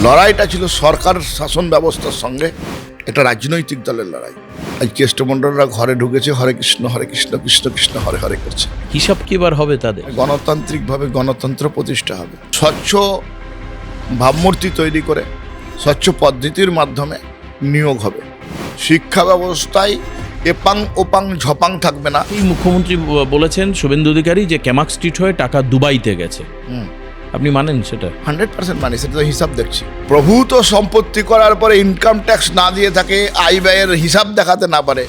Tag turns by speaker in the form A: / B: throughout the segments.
A: লড়াইটা ছিল সরকার শাসন ব্যবস্থার সঙ্গে একটা রাজনৈতিক দলের লড়াই। আজ কেষ্টমণ্ডলরা ঘরে ঢুকেছে, হরে কৃষ্ণ কৃষ্ণ কৃষ্ণ হরে হরে করছে।
B: হিসাব কি বার হবে তাদের?
A: গণতান্ত্রিকভাবে গণতন্ত্র প্রতিষ্ঠা হবে, স্বচ্ছ ভাবমূর্তি তৈরি করে স্বচ্ছ পদ্ধতির মাধ্যমে নিয়োগ হবে। শিক্ষা ব্যবস্থায় এপাং ওপাং ঝপাং থাকবে না।
B: এই মুখ্যমন্ত্রী বলেছেন শুভেন্দু অধিকারী যে ক্যামাক স্ট্রিট হয়ে টাকা দুবাইতে গেছে। আপনি মানেন সেটা?
A: 100% মানি, সেটা তো হিসাব দেখছি। প্রভূত সম্পত্তি করার পরে ইনকাম ট্যাক্স না দিয়ে থাকে, আয় ব্যয়ের হিসাব দেখাতে না পারে,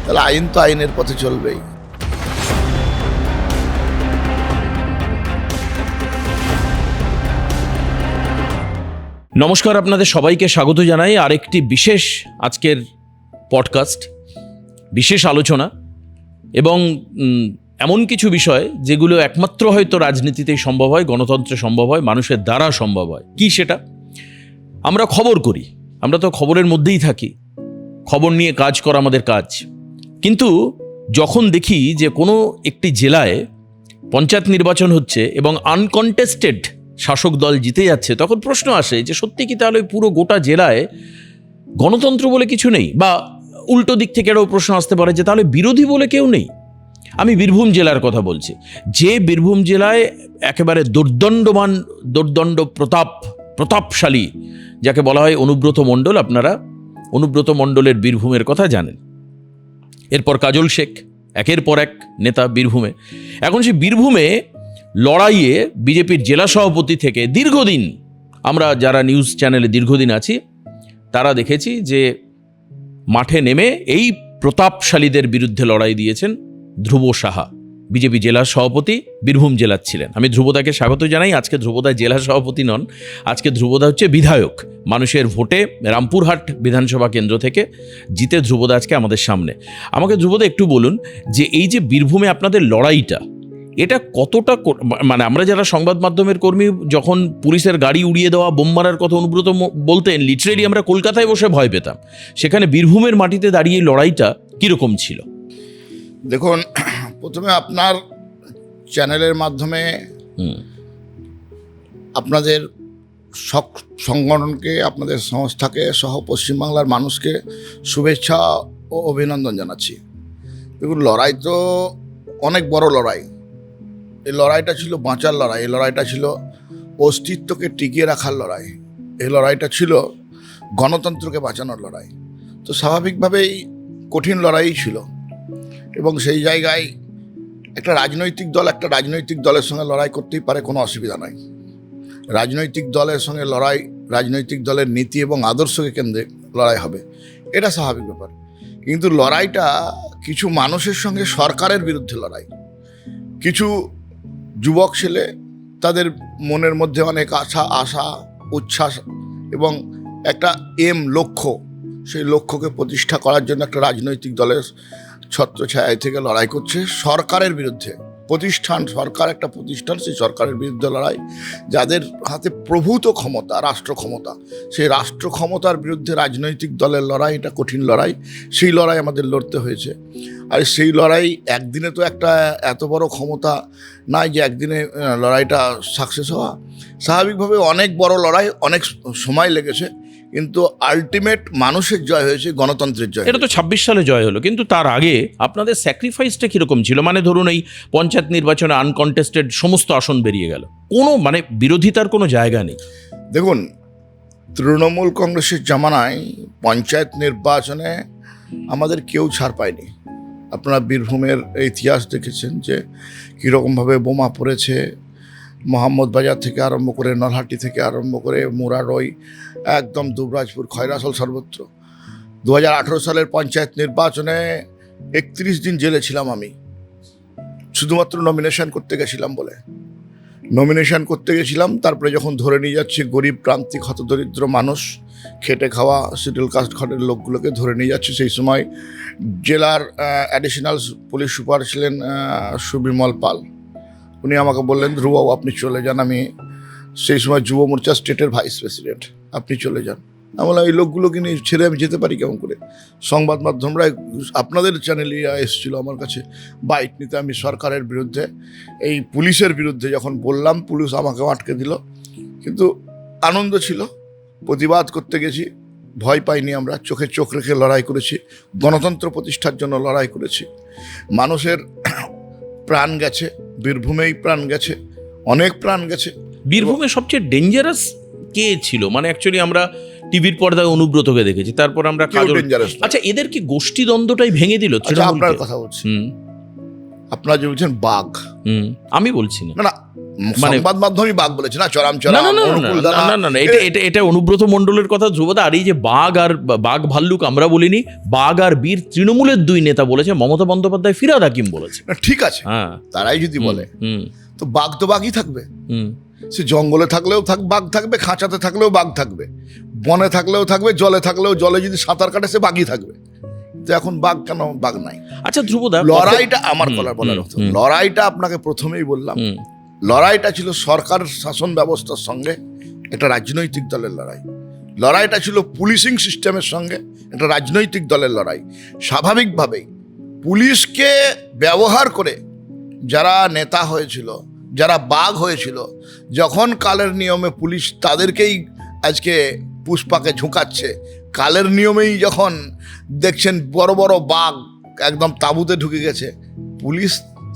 A: তাহলে আইন তো আইনের পথে চলবেই।
B: নমস্কার, আপনাদের সবাইকে স্বাগত জানাই আরেকটি বিশেষ আজকের পডকাস্ট, বিশেষ আলোচনা এবং এমন কিছু বিষয় যেগুলো একমাত্র হয়তো রাজনীতিতেই সম্ভব হয়, গণতন্ত্রে সম্ভব হয়, মানুষের দ্বারা সম্ভব হয়। কি সেটা? আমরা খবর করি, আমরা তো খবরের মধ্যেই থাকি, খবর নিয়ে কাজ করা আমাদের কাজ। কিন্তু যখন দেখি যে কোনো একটি জেলায় পঞ্চায়েত নির্বাচন হচ্ছে এবং আনকন্টেস্টেড শাসক দল জিতে যাচ্ছে, তখন প্রশ্ন আসে যে সত্যি কি তাহলে পুরো গোটা জেলায় গণতন্ত্র বলে কিছু নেই? বা উল্টো দিক থেকে এটাও প্রশ্ন আসতে পারে যে তাহলে বিরোধী বলে কেউ নেই। আমি বীরভূম জেলার কথা বলছি, যে বীরভূম জেলায় একেবারে দুর্দণ্ড প্রতাপশালী যাকে বলা হয় অনুব্রত মণ্ডল। আপনারা অনুব্রত মণ্ডলের বীরভূমের কথা জানেন। এরপর কাজল শেখ, একের পর এক নেতা বীরভূমে। এখন সেই বীরভূমে লড়াইয়ে বিজেপির জেলা সভাপতি থেকে দীর্ঘদিন, আমরা যারা নিউজ চ্যানেলে দীর্ঘদিন আছি তারা দেখেছি যে মাঠে নেমে এই প্রতাপশালীদের বিরুদ্ধে লড়াই দিয়েছেন ধ্রুব সাহা, বিজেপি জেলা সভাপতি, বীরভূম জেলার ছিলেন। আমি ধ্রুবদাকে স্বাগত জানাই। আজকে ধ্রুবদা জেলা সভাপতি নন, আজকে ধ্রুবদা হচ্ছে বিধায়ক। মানুষের ভোটে রামপুরহাট বিধানসভা কেন্দ্র থেকে জিতে ধ্রুবদা আজকে আমাদের সামনে। আমাকে ধ্রুবদা একটু বলুন যে এই যে বীরভূমে আপনাদের লড়াইটা, এটা কতটা, মানে আমরা যারা সংবাদ মাধ্যমের কর্মী, যখন পুলিশের গাড়ি উড়িয়ে দেওয়া, বোম মারার কথা অনুব্রত বলতেন, লিটারেলি আমরা কলকাতায় বসে ভয় পেতাম। সেখানে বীরভূমের মাটিতে দাঁড়িয়ে লড়াইটা কীরকম ছিল?
A: দেখুন, প্রথমে আপনার চ্যানেলের মাধ্যমে আপনাদের সংগঠনকে, আপনাদের সংস্থাকে সহ পশ্চিমবাংলার মানুষকে শুভেচ্ছা ও অভিনন্দন জানাচ্ছি। দেখুন, লড়াই তো অনেক বড় লড়াই। এই লড়াইটা ছিল বাঁচার লড়াই, এই লড়াইটা ছিল অস্তিত্বকে টিকিয়ে রাখার লড়াই, এই লড়াইটা ছিল গণতন্ত্রকে বাঁচানোর লড়াই। তো স্বাভাবিকভাবেই কঠিন লড়াই ছিল এবং সেই জায়গায় একটা রাজনৈতিক দলের সঙ্গে লড়াই করতেই পারে, কোনো অসুবিধা নাই। রাজনৈতিক দলের সঙ্গে লড়াই, রাজনৈতিক দলের নীতি এবং আদর্শকে কেন্দ্রে লড়াই হবে, এটা স্বাভাবিক ব্যাপার। কিন্তু লড়াইটা কিছু মানুষের সঙ্গে সরকারের বিরুদ্ধে লড়াই। কিছু যুবক ছেলে, তাদের মনের মধ্যে অনেক আশা উচ্ছ্বাস এবং একটা লক্ষ্য, সেই লক্ষ্যকে প্রতিষ্ঠা করার জন্য একটা রাজনৈতিক দলের ছত্রছায়া থেকে লড়াই করছে সরকারের বিরুদ্ধে। সরকার একটা প্রতিষ্ঠান, সেই সরকারের বিরুদ্ধে লড়াই। যাদের হাতে প্রভূত ক্ষমতা, রাষ্ট্র ক্ষমতা, সেই রাষ্ট্র ক্ষমতার বিরুদ্ধে রাজনৈতিক দলের লড়াই, এটা কঠিন লড়াই। সেই লড়াই আমাদের লড়তে হয়েছে। আর সেই লড়াই একদিনে তো একটা এত বড় ক্ষমতা নাই যে একদিনে লড়াইটা সাকসেস হওয়া। স্বাভাবিকভাবে অনেক বড় লড়াই, অনেক সময় লেগেছে, কিন্তু আলটিমেট মানুষের জয় হয়েছে, গণতন্ত্রের জয়।
B: এটা তো 26 সালে জয় হলো, কিন্তু তার আগে আপনাদের স্যাক্রিফাইসটা কীরকম ছিল? মানে ধরুন এই পঞ্চায়েত নির্বাচনে আনকন্টেস্টেড সমস্ত আসন বেরিয়ে গেল, কোনো মানে বিরোধিতার কোনো জায়গা নেই।
A: দেখুন, তৃণমূল কংগ্রেসের জামানায় পঞ্চায়েত নির্বাচনে আমাদের কেউ ছাড় পায়নি। আপনারা বীরভূমের ইতিহাস দেখেছেন যে কীরকমভাবে বোমা পড়েছে, মোহাম্মদ বাজার থেকে আরম্ভ করে, নলহাটি থেকে আরম্ভ করে, মুরারই, একদম দুবরাজপুর, খয়রাসল, সর্বত্র। 2018 সালের পঞ্চায়েত নির্বাচনে 31 দিন জেলে ছিলাম আমি, শুধুমাত্র নমিনেশন করতে গেছিলাম বলে। তারপরে যখন ধরে নিয়ে যাচ্ছে গরিব প্রান্তিক হতদরিদ্র মানুষ, খেটে খাওয়া শিডিউল কাস্ট ঘরের লোকগুলোকে ধরে নিয়ে যাচ্ছে, সেই সময় জেলার অ্যাডিশনাল পুলিশ সুপার ছিলেন সুবিমল পাল। উনি আমাকে বললেন, ধ্রুববাবু আপনি চলে যান, আমি সেই সময় যুব মোর্চা স্টেটের ভাইস প্রেসিডেন্ট, আপনি চলে যান। আমি বললাম, এই লোকগুলোকে নিয়ে ছেড়ে আমি যেতে পারি কেমন করে? সংবাদ মাধ্যমরা, আপনাদের চ্যানেলে এসেছিল আমার কাছে বাইট নিতে। আমি সরকারের বিরুদ্ধে, এই পুলিশের বিরুদ্ধে যখন বললাম, পুলিশ আমাকেও আটকে দিল। কিন্তু আনন্দ ছিল প্রতিবাদ করতে গেছি, ভয় পাইনি, আমরা চোখে চোখ রেখে লড়াই করেছি, গণতন্ত্র প্রতিষ্ঠার জন্য লড়াই করেছি। মানুষের প্রাণ গেছে, বীরভূমেই প্রাণ গেছে, অনেক প্রাণ গেছে।
B: বীরভূমে সবচেয়ে ডেঞ্জারাস কে ছিল? মানে অ্যাকচুয়ালি আমরা টিভির পর্দায় অনুব্রতকে দেখেছি, তারপর আমরা
A: কেউ
B: কাজল।
A: ডেঞ্জারাস।
B: আচ্ছা, এদের কি গোষ্ঠীদ্বন্দ্বটাই ভেঙে দিল
A: আচ্ছা,
B: তৃণমূলকে?
A: আপনার কথা বলছি,
B: হুম
A: আপনারা যে বলছেন বাঘ,
B: আমি বলছি না।
A: না না, সংবাদ মাধ্যমে বাঘ বলেছে না, চরাম
B: না
A: চরাম
B: না না না
A: অনুকূল
B: না
A: দানা।
B: না না না, এটা অনুব্রত মণ্ডলের কথা ধ্রুবদা। আর এই যে বাঘ আর বাঘ ভাল্লুক আমরা বলিনি, বাঘ আর বীর তৃণমূলের দুই নেতা বলেছে, মমতা বন্দ্যোপাধ্যায়, ফিরহাদ হাকিম বলেছে।
A: না, ঠিক আছে,
B: হ্যাঁ,
A: তারাই যদি বলে
B: হুম
A: তো বাঘ তো বাঘই থাকবে।
B: হুম
A: সে জঙ্গলে থাকলেও বাঘ থাকবে, খাঁচাতে থাকলেও বাঘ থাকবে, বনে থাকলেও থাকবে, জলে থাকলেও, জলে যদি সাঁতার কাটে সে বাঘই থাকবে। তো এখন বাঘ কেন? বাঘ নাই।
B: আচ্ছা ধ্রুবদা,
A: লড়াইটা আমার বলার হতো, লড়াইটা আপনাকে প্রথমেই বললাম, লড়াইটা ছিল সরকার শাসন ব্যবস্থার সঙ্গে একটা রাজনৈতিক দলের লড়াই। লড়াইটা ছিল পুলিশিং সিস্টেমের সঙ্গে একটা রাজনৈতিক দলের লড়াই। স্বাভাবিকভাবেই পুলিশকে ব্যবহার করে যারা নেতা হয়েছিল, যারা বাঘ হয়েছিল, যখন কালের নিয়মে পুলিশ তাদেরকেই আজকে পুষ্পাকে ঝুঁকাচ্ছে, কালের নিয়মেই যখন দেখছেন বড় বড় বাঘ একদম তাঁবুতে ঢুকে গেছে, পুলিশ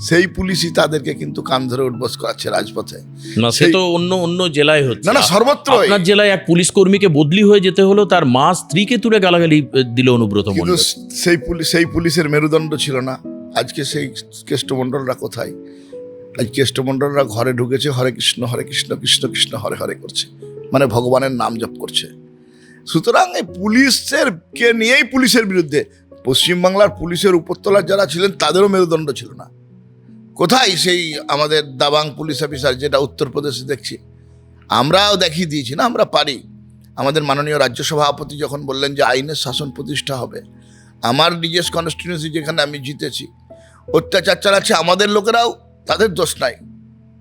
A: সেই পুলিশই তাদেরকে কিন্তু কান ধরে উঠবোস করাচ্ছে রাজপথে।
B: না, সে তো অন্য অন্য জেলায় হচ্ছে।
A: না না, সর্বত্রই।
B: আপনার জেলায় এক পুলিশ কর্মীকে বদলি হয়ে যেতে হলো, তার মা স্ত্রীকে তুলে গালাগালি দিল অনুব্রত
A: কিন্তু
B: মণ্ডল।
A: সেই পুলিশের মেরুদণ্ড ছিল না। আজকে সেই কেষ্টমণ্ডলরা কোথায়? আজ কেষ্টমণ্ডলরা ঘরে ঢুকেছে, হরে কৃষ্ণ কৃষ্ণ কৃষ্ণ হরে হরে করছে, মানে ভগবানের নাম জপ করছে। সুতরাং এই পুলিশের কে নিয়েই পুলিশের বিরুদ্ধে, পশ্চিমবাংলার পুলিশের উপরতলার যারা ছিলেন তাদেরও মেরুদণ্ড ছিল না। কোথায় সেই আমাদের দাবাং পুলিশ অফিসার, যেটা উত্তরপ্রদেশে দেখছি, আমরাও দেখিয়ে দিয়েছি না, আমরা পারি। আমাদের মাননীয় রাজ্য সভাপতি যখন বললেন যে আইনের শাসন প্রতিষ্ঠা হবে, আমার নিজের কনস্টিটিউয়েন্সি যেখানে আমি জিতেছি, অত্যাচার চালাচ্ছে আমাদের লোকেরাও, তাদের দোষ নাই,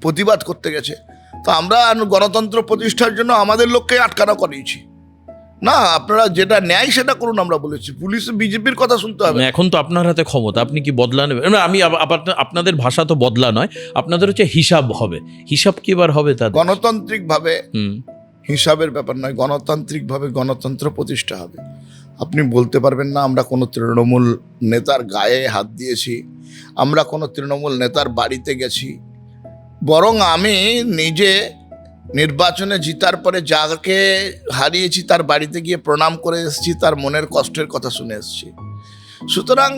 A: প্রতিবাদ করতে গেছে। তো আমরা গণতন্ত্র প্রতিষ্ঠার জন্য আমাদের লোককে আটকানো করিয়েছি না, আপনারা যেটা ন্যায় সেটা করুন আমরা বলেছি। পুলিশ বিজেপির কথা শুনতে হবে।
B: এখন তো আপনার হাতে ক্ষমতা, আপনি কি বদলা নেবেন? না, আমি আপনাদের ভাষা তো বদলা নয়, আপনাদের হচ্ছে হিসাব হবে। হিসাব কি এবার হবে তাদের?
A: গণতান্ত্রিকভাবে হিসাবের ব্যাপার নয়, গণতান্ত্রিকভাবে গণতন্ত্র প্রতিষ্ঠা হবে। আপনি বলতে পারবেন না আমরা কোনো তৃণমূল নেতার গায়ে হাত দিয়েছি, আমরা কোনো তৃণমূল নেতার বাড়িতে গেছি। বরং আমি নিজে নির্বাচনে জিতার পরে যাকে হারিয়েছি তার বাড়িতে গিয়ে প্রণাম করে এসেছি, তার মনের কষ্টের কথা শুনে এসেছি। সুতরাং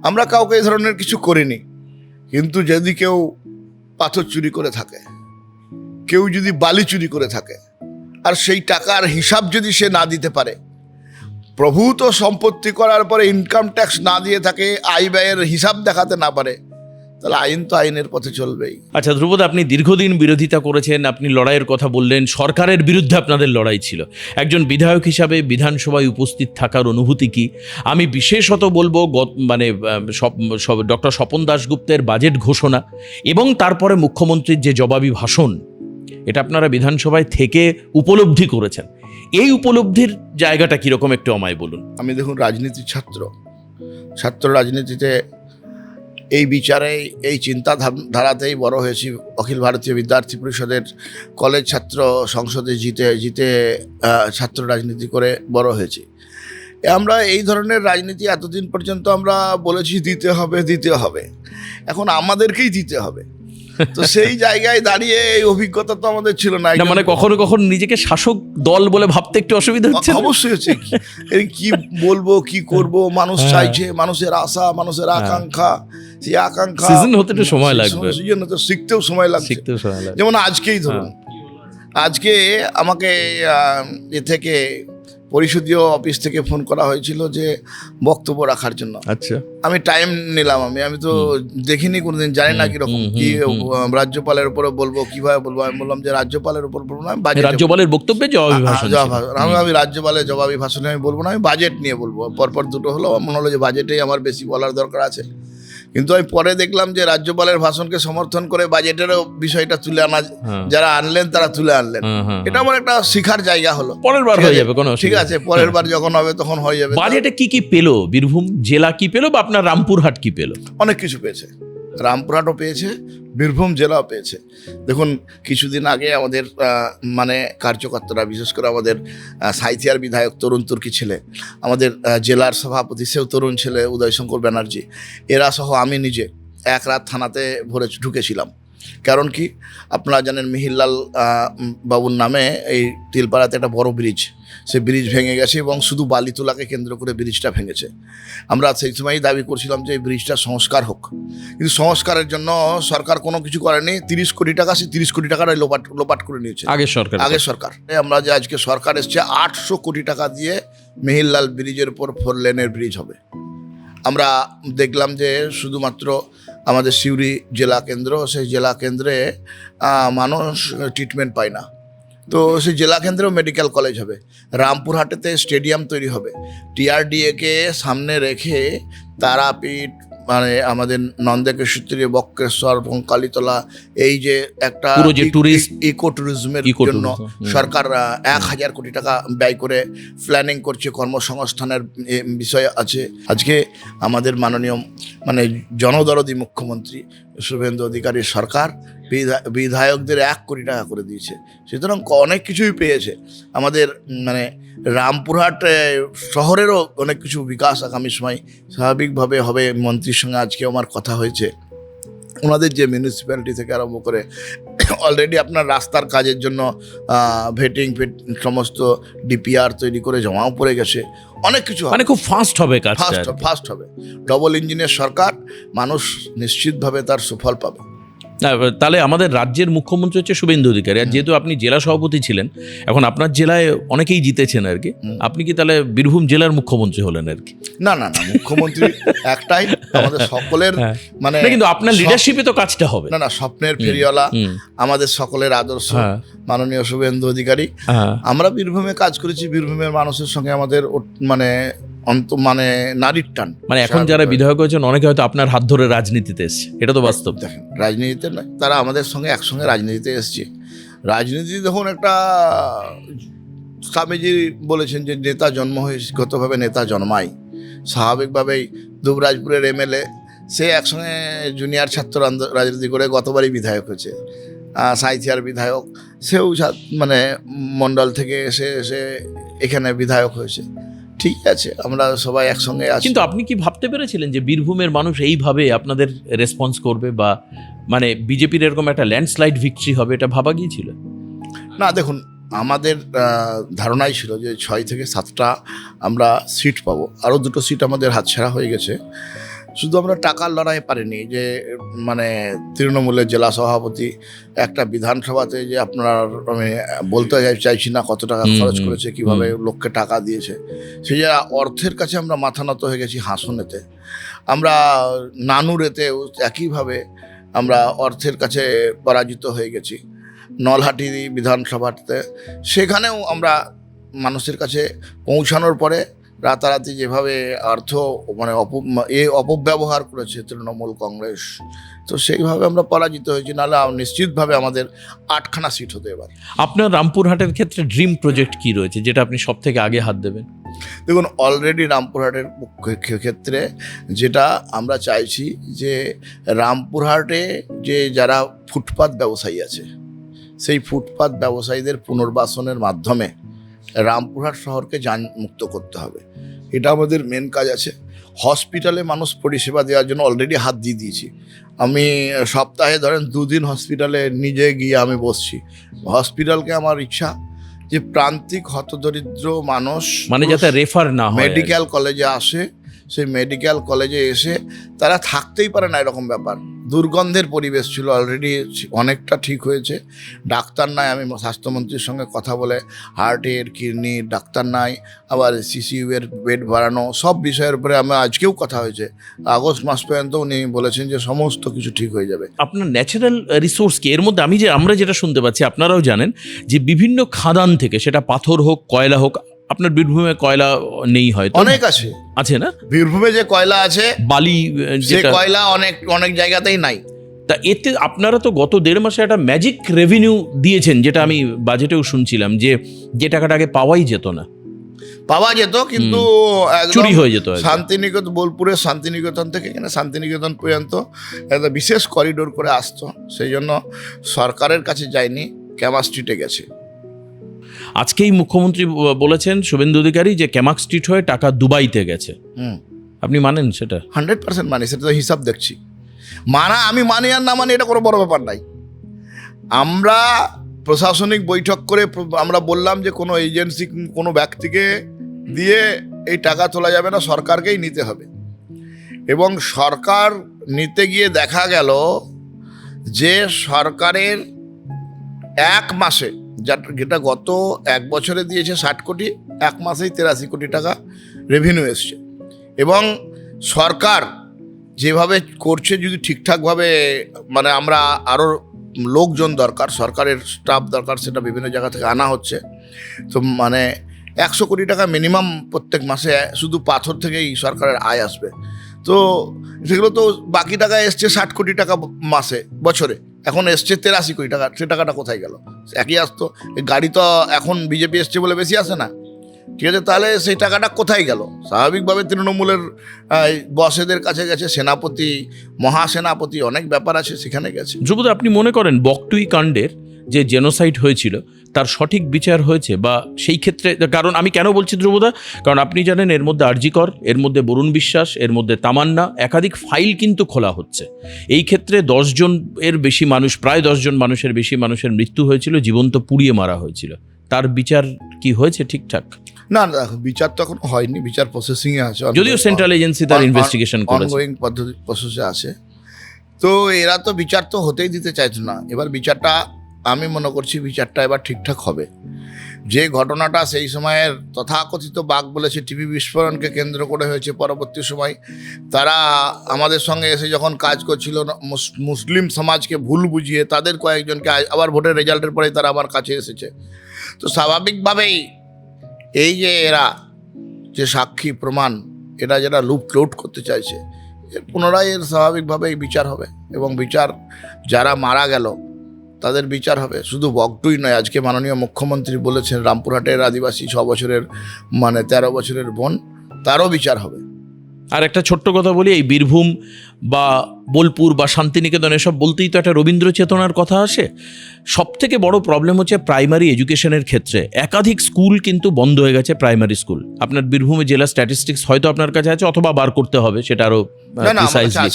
A: আমরা কাউকে এই ধরনের কিছু করিনি। কিন্তু যদি কেউ পাথর চুরি করে থাকে, কেউ যদি বালি চুরি করে থাকে, আর সেই টাকার হিসাব যদি সে না দিতে পারে, প্রভূত সম্পত্তি করার পরে ইনকাম ট্যাক্স না দিয়ে থাকে, আয় ব্যয়ের হিসাব দেখাতে না পারে, তাহলে আইন তো আইনের পথে চলবেই।
B: আচ্ছা ধ্রুবদা, আপনি দীর্ঘদিন বিরোধিতা করেছেন, আপনি লড়াইয়ের কথা বললেন, সরকারের বিরুদ্ধে আপনাদের লড়াই ছিল। একজন বিধায়ক হিসাবে বিধানসভায় উপস্থিত থাকার অনুভূতি কি? আমি বিশেষত বলবো ডক্টর স্বপন দাশগুপ্তের বাজেট ঘোষণা এবং তারপরে মুখ্যমন্ত্রীর যে জবাবি ভাষণ, এটা আপনারা বিধানসভায় থেকে উপলব্ধি করেছেন। এই উপলব্ধির জায়গাটা কীরকম একটু আমায় বলুন।
A: আমি দেখুন রাজনীতির ছাত্র রাজনীতিতে এই বিচারে, এই চিন্তাধারাতেই বড় হয়েছি। অখিল ভারতীয় বিদ্যার্থী পরিষদের কলেজ ছাত্র সংসদে জিতে ছাত্র রাজনীতি করে বড় হয়েছি। আমরা এই ধরনের রাজনীতি এতদিন পর্যন্ত আমরা বলেছি দিতে হবে, এখন আমাদেরকেই দিতে হবে। তো সেই জায়গায় দাঁড়িয়ে এই অভিজ্ঞতা তো আমাদের ছিল না।
B: মানে কখনো কখনো নিজেকে শাসক দল বলে ভাবতে একটু অসুবিধা হচ্ছে।
A: অবশ্যই হচ্ছে, কি বলবো, কি করব, মানুষ চাইছে, মানুষের আশা, মানুষের আকাঙ্ক্ষা, সেই আকাঙ্ক্ষা
B: সিজন হতে একটু সময় লাগবে,
A: সিজন হতে শিখতেও সময় লাগছে। যেমন আজকেই ধরুন, আজকে আমাকে এ থেকে পরিষদীয় অফিস থেকে ফোন করা হয়েছিল যে বক্তব্য রাখার জন্য।
B: আচ্ছা,
A: আমি টাইম নিলাম। আমি তো দেখিনি কোনোদিন, জানি না কিরকম কি রাজ্যপালের উপরে বলবো, কিভাবে বলবো। আমি বললাম যে রাজ্যপালের উপর বলবো না,
B: রাজ্যপালের বক্তব্যে জবাবি ভাষণ।
A: আমি রাজ্যপালের জবাবি ভাষণে আমি বলবো না, আমি বাজেট নিয়ে বলবো। পরপর দুটো হলো, মনে হলো যে বাজেটেই আমার বেশি বলার দরকার আছে। কিন্তু আমি পরে দেখলাম যে রাজ্যপালের ভাষণকে সমর্থন করে বাজেটেরও বিষয়টা তুলে আনা, যারা আনলেন তারা তুলে আনলেন। এটা আমার একটা শিখার জায়গা হলো।
B: পরের বার হয়ে যাবে, কোনো
A: ঠিক আছে, পরের বার যখন হবে তখন হয়ে যাবে।
B: বাজেটে কি কি পেলো? বীরভূম জেলা কি পেলো, বা আপনার রামপুরহাট কি পেলো?
A: অনেক কিছু পেয়েছে। রামপুরহাটও পেয়েছে, বীরভূম জেলাও পেয়েছে। দেখুন কিছুদিন আগে আমাদের মানে কার্যকর্তারা, বিশেষ করে আমাদের সাঁইথিয়ার বিধায়ক তরুণ তুর্কি ছেলে, আমাদের জেলার সভাপতি সেও তরুণ ছেলে উদয়শঙ্কর ব্যানার্জি, এরা সহ আমি নিজে এক রাত থানাতে ভরে ঢুকেছিলাম। কারণ কি, আপনারা জানেন মিহিরলাল বাবুর নামে এই তিলপাড়াতে একটা বড় ব্রিজ, সে ব্রিজ ভেঙে গেছে এবং শুধু বালি তোলাকে কেন্দ্র করে ব্রিজটা ভেঙেছে। আমরা সেই সময়ই দাবি করছিলাম যে এই ব্রিজটা সংস্কার হোক, কিন্তু সংস্কারের জন্য সরকার কোনো কিছু করেনি। 30 কোটি টাকা, সেই 30 কোটি টাকাটাই লোপাট করে নিয়েছে আগের সরকার। আমরা যে আজকে সরকার এসছে 800 কোটি টাকা দিয়ে মিহিরলাল ব্রিজের উপর 4 লেনের ব্রিজ হবে। আমরা দেখলাম যে শুধুমাত্র আমাদের সিউড়ি জেলা কেন্দ্র, সেই জেলা কেন্দ্রে মানুষ ট্রিটমেন্ট পায় না, তো সেই জেলা কেন্দ্রেও মেডিকেল কলেজ হবে। রামপুরহাটেতে স্টেডিয়াম তৈরি হবে। টিআরডিএকে সামনে রেখে তারাপীঠ, মানে আমাদের নন্দেকেশ্বরী, বক্রেশ্বর, কালীতলা, এই যে একটা ইকো ট্যুরিজমের জন্য সরকার 1000 কোটি টাকা ব্যয় করে প্ল্যানিং করছে, কর্মসংস্থানের বিষয় আছে। আজকে আমাদের মাননীয় মানে জনদরদি মুখ্যমন্ত্রী শুভেন্দু অধিকারীর সরকার বিধায়কদের 1 কোটি টাকা করে দিয়েছে, সুতরাং অনেক কিছুই পেয়েছে। আমাদের মানে রামপুরহাট শহরেরও অনেক কিছু বিকাশ আগামী সময় স্বাভাবিকভাবে হবে। মন্ত্রীর সঙ্গে আজকে আমার কথা হয়েছে, ওনাদের যে মিউনিসিপ্যালিটি থেকে আরম্ভ করে অলরেডি আপনার রাস্তার কাজের জন্য ভেটিং সমস্ত ডিপিআর তৈরি করে জমাও পড়ে গেছে। অনেক কিছু
B: মানে খুব ফাস্ট হবে কাজটা,
A: ফাস্ট হবে। ডবল ইঞ্জিনের সরকার, মানুষ নিশ্চিতভাবে তার সুফল পাবে।
B: তাহলে আমাদের রাজ্যের মুখ্যমন্ত্রী হচ্ছে শুভেন্দু অধিকারী, আর যেহেতু আপনি জেলা সভাপতি ছিলেন, এখন আপনার জেলায় অনেকেই জিতেছেন আর কি, আপনি কি তাহলে বীরভূম জেলার মুখ্যমন্ত্রী হলেন আর কি?
A: না, মুখ্যমন্ত্রী একটাই, আমাদের সকলের মানে,
B: কিন্তু আপনার লিডারশিপে তো কাজটা হবে।
A: না, স্বপ্নের ফেরিওয়ালা আমাদের সকলের আদর্শ মাননীয় শুভেন্দু অধিকারী। আমরা বীরভূমে কাজ করেছি, বীরভূমের মানুষের সঙ্গে আমাদের মানে নারীর টান।
B: মানে এখন যারা বিধায়ক হয়েছেন অনেকে হয়তো আপনার হাত ধরে রাজনীতিতে এসছে, এটা তো বাস্তব।
A: দেখেন, রাজনীতিতে নয়, তারা আমাদের সঙ্গে একসঙ্গে রাজনীতিতে এসছে। রাজনীতি দেখুন, একটা স্বামীজি বলেছেন যে নেতা জন্ম হয়েগতভাবে নেতা জন্মায়। স্বাভাবিকভাবেই দুবরাজপুরের এমএলএ, সে একসঙ্গে জুনিয়র ছাত্র রাজনীতি করে গতবারই বিধায়ক হয়েছে। সাঁইথিয়ার বিধায়ক, সেও মানে মণ্ডল থেকে এসে এখানে বিধায়ক হয়েছে। ঠিক আছে, আমরা সবাই একসঙ্গে আছি।
B: কিন্তু আপনি কি ভাবতে পেরেছিলেন যে বীরভূমের মানুষ এইভাবে আপনাদের রেসপন্স করবে, বা মানে বিজেপির এরকম একটা ল্যান্ডস্লাইড ভিক্টরি হবে, এটা ভাবা গিয়েছিল?
A: না, দেখুন, আমাদের ধারণাই ছিল যে 6 থেকে 7টা আমরা সিট পাবো। আরও 2টো সিট আমাদের হাতছাড়া হয়ে গেছে। শুধু আমরা টাকার লড়াই পারিনি, যে মানে তৃণমূলের জেলা সভাপতি একটা বিধানসভাতে, যে আপনার আমি বলতে চাইছি না কত টাকা খরচ করেছে, কিভাবে লোককে টাকা দিয়েছে, সেই যে অর্থের কাছে আমরা মাথা নত হয়ে গেছি। হাসনেতে আমরা, নানুরেতে একইভাবে আমরা অর্থের কাছে পরাজিত হয়ে গেছি। নলহাটি বিধানসভাতে সেখানেও আমরা মানুষের কাছে পৌঁছানোর পরে রাতারাতি যেভাবে অর্থ মানে অপব্যবহার করেছে তৃণমূল কংগ্রেস, তো সেইভাবে আমরা পরাজিত হয়েছি। নাহলে নিশ্চিতভাবে আমাদের 8খানা সিট হতে এবার।
B: আপনার রামপুরহাটের ক্ষেত্রে ড্রিম প্রজেক্ট কি রয়েছে, যেটা আপনি সব থেকে আগে হাত দেবেন?
A: দেখুন, অলরেডি রামপুরহাটের ক্ষেত্রে যেটা আমরা চাইছি, যে রামপুরহাটে যে যারা ফুটপাত ব্যবসায়ী আছে, সেই ফুটপাত ব্যবসায়ীদের পুনর্বাসনের মাধ্যমে রামপুরহাট শহরকে যানমুক্ত করতে হবে। এটা আমাদের মেন কাজ আছে। হসপিটালে মানুষ পরিষেবা দেওয়ার জন্য অলরেডি হাত দিয়ে দিয়েছি। আমি সপ্তাহে ধরেন 2 দিন হসপিটালে নিজে গিয়ে আমি বসছি। হসপিটালকে আমার ইচ্ছা যে প্রান্তিক হতদরিদ্র মানুষ
B: মানে যাতে রেফার না হয়,
A: মেডিকেল কলেজে আসে, সেই মেডিকেল কলেজে এসে তারা থাকতেই পারে না, এরকম ব্যাপার। দুর্গন্ধের পরিবেশ ছিল, অলরেডি অনেকটা ঠিক হয়েছে। ডাক্তার নাই, আমি স্বাস্থ্যমন্ত্রীর সঙ্গে কথা বলে হার্টের, কিডনির ডাক্তার নাই, আবার সিসিইউ এর বেড বাড়ানো, সব বিষয়ের উপরে আমার আজকেও কথা হয়েছে। আগস্ট মাস পর্যন্ত উনি বলেছেন যে সমস্ত কিছু ঠিক হয়ে যাবে।
B: আপনার ন্যাচারাল রিসোর্স কি? এর মধ্যে আমরা যেটা শুনতে পাচ্ছি, আপনারাও জানেন যে বিভিন্ন খাদান থেকে, সেটা পাথর হোক, কয়লা হোক, আপনার বীরভূমে কয়লা নেই হয়তো?
A: অনেক আছে না, বীরভূমে যে কয়লা আছে,
B: বালি,
A: যে কয়লা অনেক জায়গাতেই নাই।
B: তা এতে আপনারা তো গত 1.5 মাসে একটা ম্যাজিক রেভিনিউ দিয়েছেন, যেটা আমি বাজেটেও শুনছিলাম, যে টাকাটা আগে পাওয়াই যেত না।
A: পাওয়া যেত, কিন্তু একদম
B: চুরি হয়ে যেত একদম।
A: শান্তিনিকেতন, বোলপুরের শান্তিনিকেতন থেকে এখানে শান্তিনিকেতন পর্যন্ত একটা বিশেষ করিডোর করে আসতো, সেই জন্য সরকারের কাছে যায়নি, ক্যামা স্ট্রিটে গেছে।
B: আজকেই মুখ্যমন্ত্রী বলেছেন শুভেন্দু অধিকারী যে ক্যামাক স্ট্রিট হয়ে টাকা দুবাইতে গেছে। আপনি মানেন সেটা?
A: 100% মানি, সেটা তো হিসাব দেখছি। আমি মানি আর না মানি এটা কোনো বড় ব্যাপার নাই। আমরা প্রশাসনিক বৈঠক করে আমরা বললাম যে কোনো এজেন্সি, কোনো ব্যক্তিকে দিয়ে এই টাকা তোলা যাবে না, সরকারকেই নিতে হবে। এবং সরকার নিতে গিয়ে দেখা গেল যে সরকারের এক মাসে, যেটা গত এক বছরে দিয়েছে 60 কোটি, এক মাসেই 83 কোটি টাকা রেভিনিউ এসছে। এবং সরকার যেভাবে করছে, যদি ঠিকঠাকভাবে, মানে আমরা আরও লোকজন দরকার, সরকারের স্টাফ দরকার, সেটা বিভিন্ন জায়গা থেকে আনা হচ্ছে। তো মানে 100 কোটি টাকা মিনিমাম প্রত্যেক মাসে শুধু পাথর থেকেই সরকারের আয় আসবে। তো সেগুলো তো বাকি টাকা এসছে 60 কোটি টাকা মাসে, বছরে এখন এসছে 83 কোটি টাকা। সে টাকাটা কোথায় গেল? একই আসতো। এই গাড়ি তো এখন বিজেপি এসছে বলে বেশি আসে না, ঠিক আছে? তাহলে সেই টাকাটা কোথায় গেল? স্বাভাবিকভাবে তৃণমূলের বসেদের কাছে গেছে, সেনাপতি, মহাসেনাপতি, অনেক ব্যাপার আছে, সেখানে গেছে।
B: ধ্রুবদা, আপনি মনে করেন বকটুই কাণ্ডের যে জেনোসাইড হয়েছিল তার সঠিক বিচার হয়েছে? বা সেই ক্ষেত্রে, কারণ আমি কেন বলছি ধ্রুবদা, কারণ আপনি জানেন এর মধ্যে আরজিকর, এর মধ্যে বরুণ বিশ্বাস, এর মধ্যে তামান্না, একাধিক ফাইল কিন্তু খোলা হচ্ছে। এই ক্ষেত্রে 10 জনের বেশি মানুষ, প্রায় 10 জন মানুষের বেশি মানুষের মৃত্যু হয়েছিল, জীবন্ত পুড়িয়ে মারা হয়েছিল। তার বিচার কি হয়েছে ঠিকঠাক?
A: না, দেখো, বিচার তো এখন হয়নি, বিচার প্রসেসিংয়ে আছে,
B: যদিও সেন্ট্রাল এজেন্সি তার ইনভেস্টিগেশন করেছে,
A: অনগোয়িং প্রসেসে আছে। তো এরা তো বিচার তো হতেই দিতে চাইছে না। এবার বিচারটা, আমি মনে করছি বিচারটা এবার ঠিকঠাক হবে। যে ঘটনাটা সেই সময়ের তথাকথিত বাঘ বলেছে টিভি বিস্ফোরণকে কেন্দ্র করে হয়েছে, পরবর্তী সময় তারা আমাদের সঙ্গে এসে যখন কাজ করছিল, মুসলিম সমাজকে ভুল বুঝিয়ে তাদের কয়েকজনকে আবার ভোটের রেজাল্টের পরেই তারা আমার কাছে এসেছে। তো স্বাভাবিকভাবেই এই যে এরা যে সাক্ষী প্রমাণ, এরা যারা লুট করতে চাইছে, এর পুনরায় এর স্বাভাবিকভাবেই বিচার হবে। এবং বিচার, যারা মারা গেল তাদের বিচার হবে। শুধু বকটুই নয়, আজকে মাননীয় মুখ্যমন্ত্রী বলেছেন রামপুরহাটের আদিবাসী 6 বছরের, মানে 13 বছরের বোন, তারও বিচার হবে।
B: আর একটা ছোট্ট কথা বলি, এই বীরভূম বা বোলপুর বা শান্তিনিকেতন এসব বলতেই তো একটা রবীন্দ্র চেতনার কথা আসে। সব থেকে বড় প্রবলেম হচ্ছে প্রাইমারি এডুকেশনের ক্ষেত্রে একাধিক স্কুল কিন্তু বন্ধ হয়ে গেছে, প্রাইমারি স্কুল। আপনার বীরভূমে জেলা স্ট্যাটিস্টিক্স হয়তো আপনার কাছে আছে, অথবা বার করতে হবে সেটা আরও প্রিসাইজলি।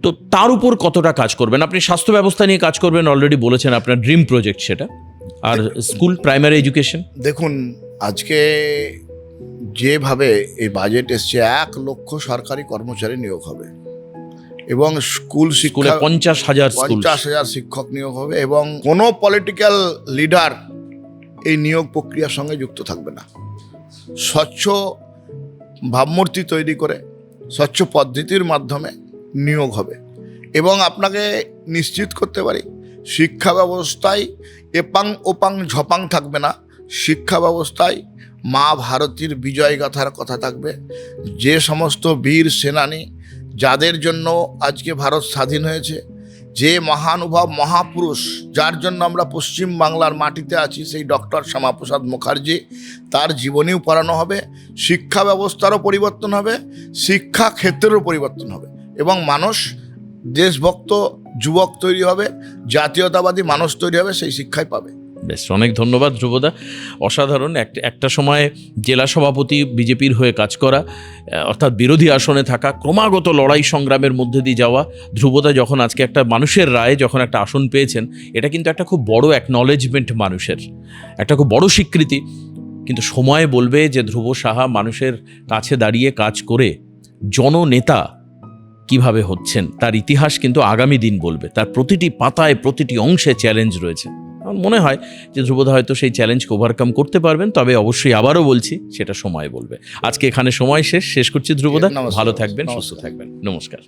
B: তো তার উপর কতটা কাজ করবেন আপনি? স্বাস্থ্য ব্যবস্থা নিয়ে কাজ করবেন, অলরেডি বলেছেন আপনার ড্রিম প্রজেক্ট সেটা। আর স্কুল, প্রাইমারি এডুকেশন,
A: দেখুন আজকে যেভাবে এই বাজেট এসছে, 1 লক্ষ সরকারি কর্মচারী নিয়োগ হবে, এবং স্কুলে 50,000 শিক্ষক নিয়োগ হবে, এবং কোনো পলিটিক্যাল লিডার এই নিয়োগ প্রক্রিয়ার সঙ্গে যুক্ত থাকবে না। স্বচ্ছ ভাবমূর্তি তৈরি করে স্বচ্ছ পদ্ধতির মাধ্যমে নিয়োগ হবে। এবং আপনাকে নিশ্চিত করতে পারি, শিক্ষা ব্যবস্থায় এপাং ওপাং ঝপাং থাকবে না। শিক্ষা ব্যবস্থায় মা ভারতীর বিজয়গাথার কথা থাকবে। যে সমস্ত বীর সেনানী, যাদের জন্য আজকে ভারত স্বাধীন হয়েছে, যে মহানুভব মহাপুরুষ যার জন্য আমরা পশ্চিম বাংলার মাটিতে আছি, সেই ডক্টর শ্যামাপ্রসাদ মুখার্জি, তার জীবনীও পড়ানো হবে। শিক্ষা ব্যবস্থারও পরিবর্তন হবে, শিক্ষা ক্ষেত্রেরও পরিবর্তন হবে, এবং মানুষ দেশভক্ত যুবক তৈরি হবে, জাতীয়তাবাদী মানুষ তৈরি হবে, সেই শিক্ষাই পাবে।
B: বেশ, অনেক ধন্যবাদ ধ্রুবদা। অসাধারণ। একটা সময় জেলা সভাপতি, বিজেপির হয়ে কাজ করা, অর্থাৎ বিরোধী আসনে থাকা, ক্রমাগত লড়াই সংগ্রামের মধ্যে দিয়ে যাওয়া ধ্রুবদা যখন আজকে একটা মানুষের রায়ে যখন একটা আসন পেয়েছেন, এটা কিন্তু একটা খুব বড় অ্যাকনলেজমেন্ট, মানুষের একটা খুব বড় স্বীকৃতি। কিন্তু সময় বলবে যে ধ্রুব সাহা মানুষের কাছে দাঁড়িয়ে কাজ করে জননেতা কিভাবে হচ্ছেন, তার ইতিহাস কিন্তু আগামী দিন বলবে। তার প্রতিটি পাতায়, প্রতিটি অংশে চ্যালেঞ্জ রয়েছে। আমার মনে হয় যে ধ্রুবদা হয়তো সেই চ্যালেঞ্জকে ওভারকাম করতে পারবেন, তবে অবশ্যই আবারও বলছি সেটা সময় বলবে। আজকে এখানে সময় শেষ করছি ধ্রুবদা। ভালো থাকবেন, সুস্থ থাকবেন, নমস্কার।